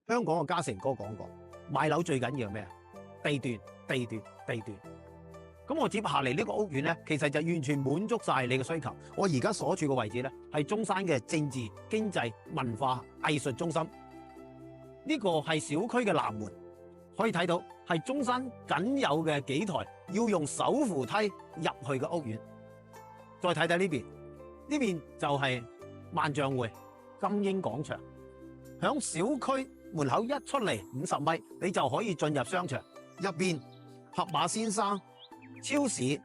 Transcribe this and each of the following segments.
香港嘅嘉誠哥講過，買樓最緊要係咩啊？地段、地段、地段。咁我接下嚟呢個屋苑咧，其實就完全滿足晒你嘅需求。我而家所處嘅位置咧，係中山嘅政治、經濟、文化、藝術中心。呢個係小區嘅南門，可以睇到係中山僅有嘅幾台要用手扶梯入去嘅屋苑。再睇睇呢邊，呢邊就係萬象匯金英廣場。響小區門口一出嚟50米，你就可以進入商場入邊，盒馬先生、超市、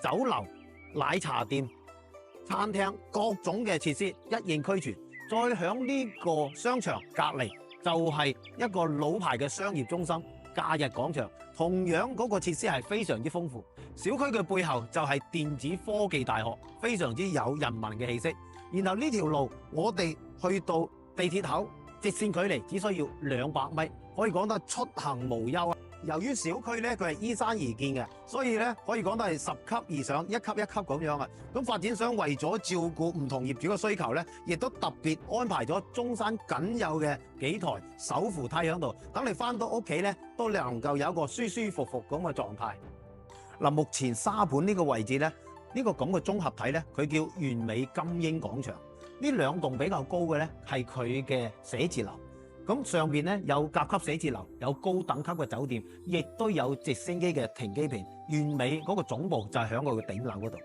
酒樓、奶茶店、餐廳各種嘅設施一應俱全。再響呢個商場隔離就係一個老牌嘅商業中心假日廣場，同樣嗰個設施係非常之豐富。小區嘅背後就係電子科技大學，非常之有人民嘅氣息。然後呢條路我哋去到地鐵口，直線距離只需要200米，可以講得出行無憂啊！由於小區咧佢係依山而建嘅，所以咧可以講得係10級以上，一級一級咁樣啊。咁發展商為咗照顧唔同業主嘅需求咧，亦都特別安排咗中山僅有嘅幾台手扶梯喺度，等你翻到屋企咧都能夠有一個舒舒服服咁嘅狀態。嗱，目前沙盤呢個位置咧，呢個咁嘅綜合體咧，佢叫完美金英廣場。呢兩棟比較高嘅咧係佢嘅寫字樓。咁上邊咧有甲級寫字樓，有高等級嘅酒店，亦都有直升機嘅停機坪。完美嗰個總部就係喺佢嘅頂樓嗰度。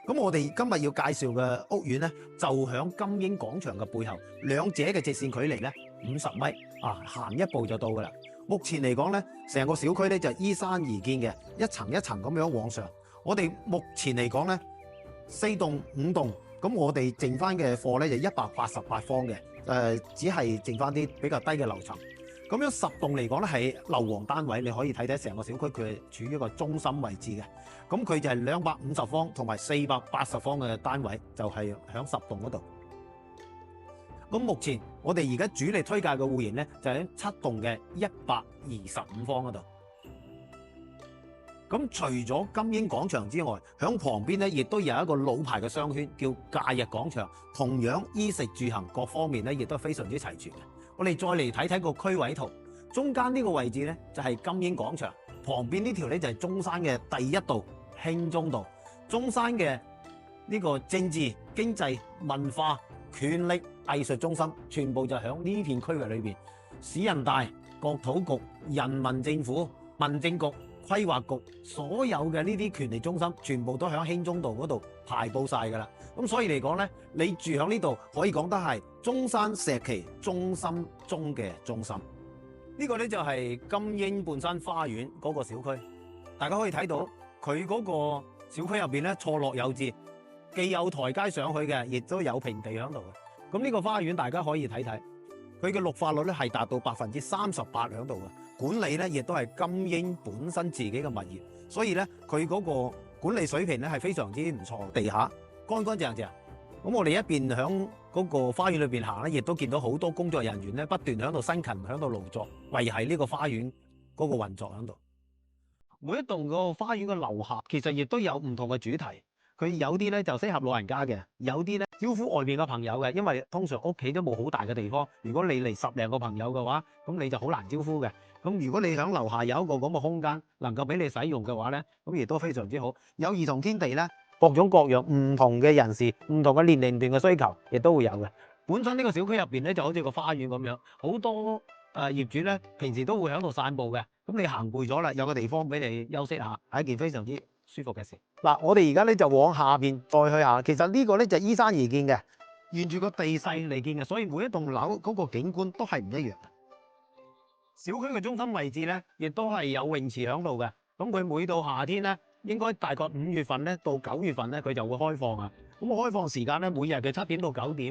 咁我哋今日要介紹嘅屋苑咧，就喺金英廣場嘅背後，兩者嘅直線距離咧50米，行一步就到噶啦。目前嚟講咧，成個小區咧就依山而建嘅，一層一層咁樣往上。我哋目前嚟講咧，4棟5棟，咁我哋剩翻嘅貨咧就188方嘅。只係剩翻啲比較低嘅樓層，咁樣10棟嚟講咧係樓王單位，你可以睇睇成個小區佢係處於一個中心位置嘅，咁佢就係250方同埋480方嘅單位，就係響10棟嗰度。咁目前我哋而家主力推介嘅戶型咧，就喺7棟嘅125方嗰度。咁除咗金英廣場之外，響旁邊咧亦都有一個老牌嘅商圈叫假日廣場，同樣衣食住行各方面咧亦都非常之齊全嘅。我哋再嚟睇睇個區位圖，中間呢個位置咧就係金英廣場，旁邊呢條咧就係中山嘅第一道興中道。中山嘅呢個政治、經濟、文化、權力、藝術中心，全部就響呢片區域裏邊。市人大、國土局、人民政府、民政局、規劃局，所有嘅呢啲權力中心全部都喺興中道嗰度排佈晒㗎啦。咁所以嚟講咧，你住喺呢度可以講得係中山石岐中心中嘅中心。呢個咧就係金英半山花園嗰個小區，大家可以睇到佢嗰個小區入邊咧錯落有致，既有台階上去嘅，亦都有平地喺度嘅。咁呢個花園大家可以睇睇，佢嘅綠化率咧係達到38%喺度嘅。管理咧亦都係金英本身自己嘅物業，所以咧佢嗰個管理水平咧係非常之唔錯，地下乾乾淨淨。咁我哋一邊響嗰個花園裏邊行咧，亦都見到好多工作人員咧不斷喺度辛勤喺度勞作，維繫呢個花園嗰個運作喺度。每一棟個花園嘅樓下其實亦都有唔同嘅主題，佢有啲咧就適合老人家嘅，有啲咧招呼外邊嘅朋友嘅，因為通常屋企都冇好大嘅地方，如果你嚟10零個朋友嘅話，咁你就好難招呼嘅。咁如果你喺樓下有一個咁嘅空間，能夠俾你使用嘅話咧，咁亦都非常之好。有兒童天地咧，各種各樣唔同嘅人士、唔同嘅年齡段嘅需求，亦都會有嘅。本身呢個小區入邊咧，就好似個花園咁樣，好多業主咧平時都會喺度散步嘅。咁你行攰咗啦，有個地方俾你休息下，係一件非常之舒服嘅事。嗱，我哋而家咧就往下邊再去下，其實呢個咧就依山而建嘅，沿住個地勢嚟建嘅，所以每一棟樓嗰個景觀都係唔一樣。小區嘅中心位置咧，亦都係有泳池喺度嘅。咁佢每到夏天咧，應該大概5月份咧到9月份咧，佢就會開放啊。咁開放時間咧，每日嘅7點到9點，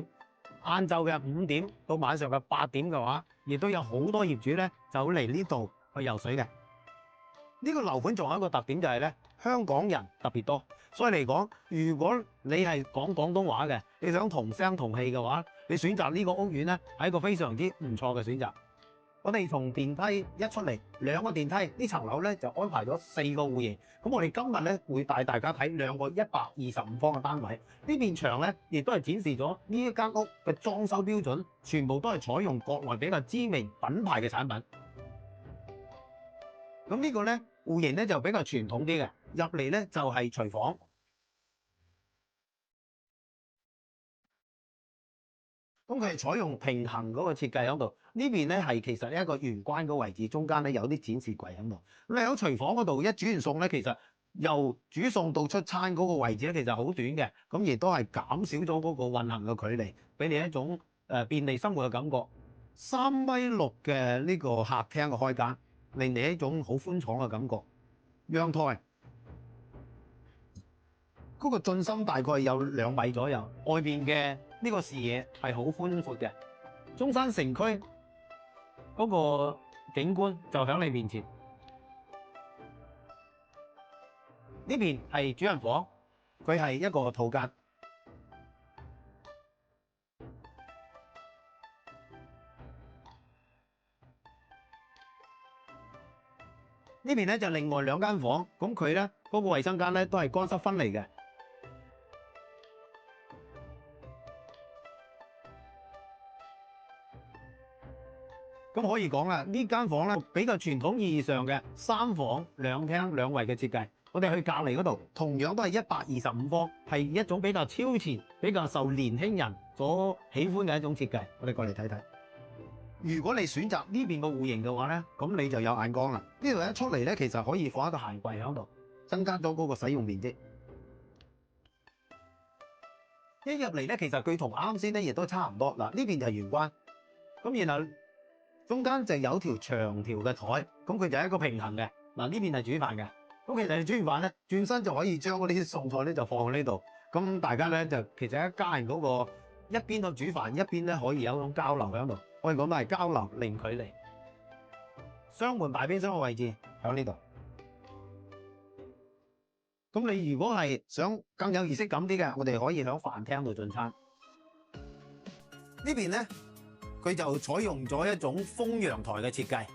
晏晝嘅5點到晚上嘅8點嘅話，亦都有好多業主咧就嚟呢度去游水嘅。呢個樓盤仲有一個特點就係咧，香港人特別多，所以嚟講，如果你係講廣東話嘅，你想同聲同氣嘅話，你選擇呢個屋苑咧係一個非常之唔錯嘅選擇。我哋從電梯一出嚟，兩個電梯呢層樓咧就安排咗4個戶型。咁我哋今日咧會帶大家睇兩個125方嘅單位。呢邊牆咧亦都係展示咗呢一間屋嘅裝修標準，全部都係採用國內比較知名品牌嘅產品。咁呢個咧戶型咧就比較傳統啲嘅，入嚟咧就係廚房。咁佢係採用平衡嗰個設計喺度，呢邊咧係其實一個玄關個位置，中間咧有啲展示櫃喺度。咁你喺廚房嗰度一煮完餸咧，其實由煮餸到出餐嗰個位置咧，其實好短嘅，咁亦都係減少咗嗰個運行嘅距離，俾你一種便利生活嘅感覺。3.6米嘅呢個客廳嘅開間，令你一種好寬敞嘅感覺。陽台嗰個進深大概有2米左右，外邊嘅呢個視野係好寬闊嘅。中山城區嗰個景觀就喺你面前。呢邊係主人房，佢係一個套間。呢邊咧就另外2間房，咁佢咧嗰個衞生間咧都係乾濕分離嘅。咁可以講啦，呢間房咧比較傳統意義上嘅3房2廳2衛嘅設計。我哋去隔離嗰度，同樣都係125方，係一種比較超前、比較受年輕人所喜歡嘅一種設計。我哋過嚟睇睇。如果你選擇呢邊個戶型嘅話咧，咁你就有眼光啦。呢度一出嚟咧，其實可以放一個鞋櫃喺度，增加咗嗰個使用面積。一入嚟咧，其實佢同啱先咧亦都差唔多。嗱，呢邊就係玄關，咁然後中間就有條長條嘅台，咁佢就係一個平衡嘅。嗱，呢邊係煮飯嘅，咁其實你煮完飯咧，轉身就可以將嗰啲餸菜咧就放喺呢度。咁大家咧就其實一家人嗰個一邊去煮飯，一邊咧可以有一種交流喺度。我哋講都係交流零距離。雙門大冰箱嘅位置喺呢度。咁你如果係想更有儀式感啲嘅，我哋可以喺飯廳度進餐。呢邊咧，佢就採用咗一種風陽台嘅設計。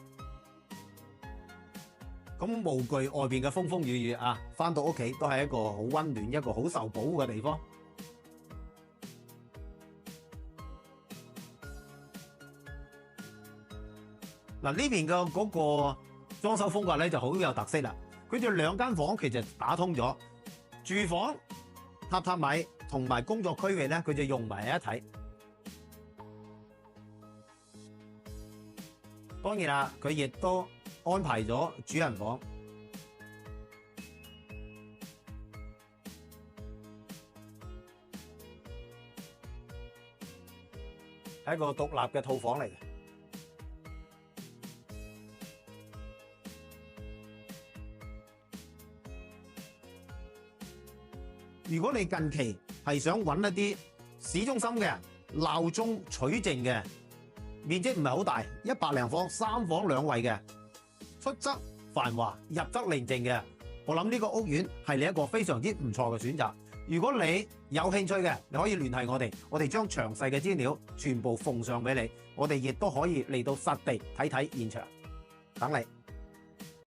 咁無懼外邊嘅風風雨雨啊，返到屋企都係一個好溫暖、一個好受保護嘅地方。嗱，呢邊嘅嗰個裝修風格咧就好有特色啦。佢就2間房其實打通咗，住房、榻榻米同埋工作區域咧，佢就用埋一體。當然啦，佢亦都安排咗主人房，係一個獨立嘅套房嚟嘅。如果你近期係想揾一啲市中心嘅鬧中取靜嘅，面積唔係好大，100零方3房2衛嘅，出則繁華，入則寧靜嘅，我諗呢個屋苑係你一個非常之唔錯嘅選擇。如果你有興趣嘅，你可以聯繫我哋將詳細嘅資料全部奉上俾你，我哋亦都可以嚟到實地睇睇現場，等你。